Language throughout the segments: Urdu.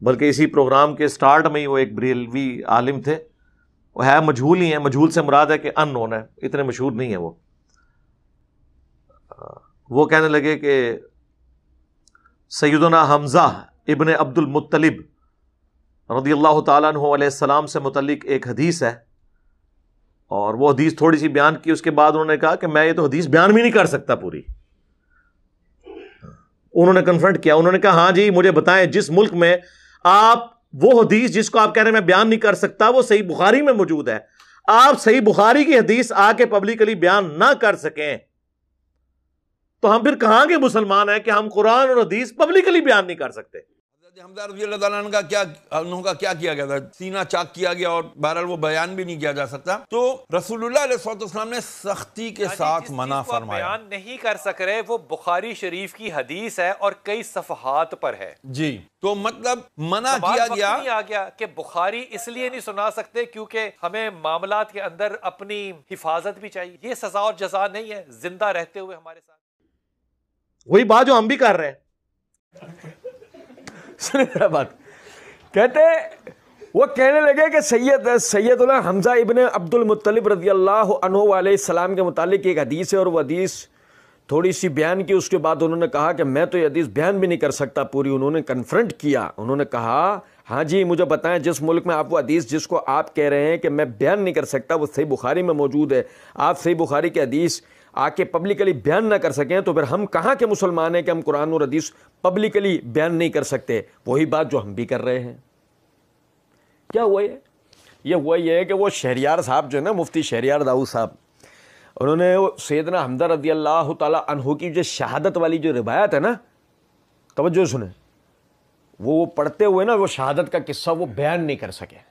بلکہ اسی پروگرام کے سٹارٹ میں ہی وہ ایک بریلوی عالم تھے، وہ ہے مجہول ہی ہیں، مجہول سے مراد ہے کہ ان نون ہے، اتنے مشہور نہیں ہیں وہ کہنے لگے کہ سیدنا حمزہ ابن عبد المطلب رضی اللہ تعالیٰ عنہ علیہ السلام سے متعلق ایک حدیث ہے، اور وہ حدیث تھوڑی سی بیان کی، اس کے بعد انہوں نے کہا کہ میں یہ تو حدیث بیان بھی نہیں کر سکتا پوری. انہوں نے کنفرنٹ کیا، انہوں نے کہا ہاں جی مجھے بتائیں، جس ملک میں آپ وہ حدیث جس کو آپ کہہ رہے ہیں میں بیان نہیں کر سکتا، وہ صحیح بخاری میں موجود ہے، آپ صحیح بخاری کی حدیث آ کے پبلکلی بیان نہ کر سکیں تو ہم پھر کہاں کے مسلمان ہیں کہ ہم قرآن اور حدیث پبلکلی بیان نہیں کر سکتے. حمزہ رضی اللہ تعالیٰ عنہ کا کیا کیا گیا تھا؟ سینہ چاک کیا گیا، اور بہرحال وہ بیان بھی نہیں کیا جا سکتا. تو رسول اللہ علیہ السلام نے سختی کے ساتھ منع فرمایا. بیان نہیں کر سک رہے، وہ بخاری شریف کی حدیث ہے اور کئی صفحات پر ہے. جی تو مطلب منع کیا گیا. نہیں آ گیا کہ بخاری اس لیے نہیں سنا سکتے کیونکہ ہمیں معاملات کے اندر اپنی حفاظت بھی چاہیے. یہ سزا اور جزا نہیں ہے، زندہ رہتے ہوئے ہمارے ساتھ وہی بات جو ہم بھی کر رہے ہیں. سنیں میرا بات، کہتے وہ کہنے لگے کہ سیدنا حمزہ ابن عبد المطلب رضی اللہ عنہ علیہ السلام کے متعلق ایک حدیث ہے، اور وہ حدیث تھوڑی سی بیان کی. اس کے بعد انہوں نے کہا کہ میں تو یہ حدیث بیان بھی نہیں کر سکتا پوری. انہوں نے کنفرنٹ کیا، انہوں نے کہا ہاں جی مجھے بتائیں جس ملک میں آپ وہ حدیث جس کو آپ کہہ رہے ہیں کہ میں بیان نہیں کر سکتا وہ صحیح بخاری میں موجود ہے، آپ صحیح بخاری کی حدیث آ کے پبلکلی بیان نہ کر سکیں تو پھر ہم کہاں کے مسلمان ہیں کہ ہم قرآن اور حدیث پبلکلی بیان نہیں کر سکتے. وہی بات جو ہم بھی کر رہے ہیں. کیا ہوا یہ وہی ہے کہ وہ شہریار صاحب جو ہے نا، مفتی شہریار داؤد صاحب، انہوں نے سیدنا حمزہ رضی اللہ تعالیٰ عنہ کی جو شہادت والی جو روایت ہے نا، توجہ سنیں، وہ پڑھتے ہوئے نا وہ شہادت کا قصہ وہ بیان نہیں کر سکے،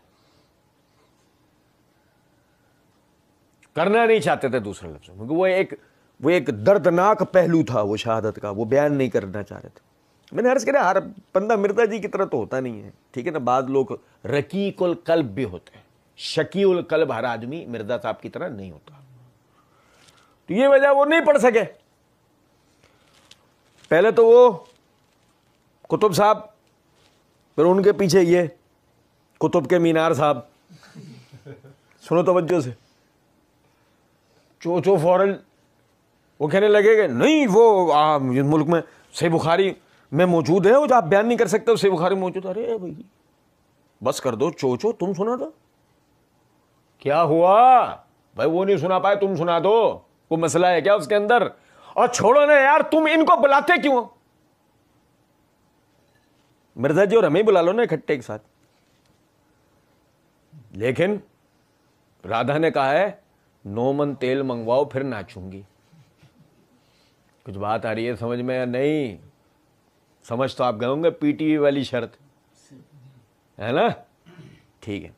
کرنا نہیں چاہتے تھے دوسرے لفظوں میں، کیونکہ وہ ایک دردناک پہلو تھا وہ شہادت کا، وہ بیان نہیں کرنا چاہ رہے تھے. میں نے عرض کیا ہر بندہ مرزا جی کی طرح تو ہوتا نہیں ہے، ٹھیک ہے نا، بعض لوگ رقیق القلب بھی ہوتے ہیں، شکی القلب ہر آدمی مرزا صاحب کی طرح نہیں ہوتا. تو یہ وجہ وہ نہیں پڑھ سکے. پہلے تو وہ کتب صاحب، پھر ان کے پیچھے یہ کتب کے مینار صاحب، سنو توجہ سے، چو فوراً وہ کہنے لگے کہ نہیں وہ ملک میں صحیح بخاری میں موجود ہے، وہ جو آپ بیان نہیں کر سکتے صحیح بخاری موجود ہے. ارے بھائی بس کر دو، چو تم سنا دو. کیا ہوا بھائی؟ وہ نہیں سنا پائے، تم سنا دو. کوئی مسئلہ ہے کیا اس کے اندر؟ اور چھوڑو نا یار، تم ان کو بلاتے کیوں؟ مرزا جی اور ہمیں بلا لو نا اکٹھے ایک ساتھ. لیکن رادھا نے کہا ہے 9 من تیل منگواؤ پھر ناچوں گی. کچھ بات آ رہی ہے سمجھ میں یا نہیں؟ سمجھ تو آپ گئے ہوں گے، پی ٹی وی والی شرط ہے نا. ٹھیک ہے.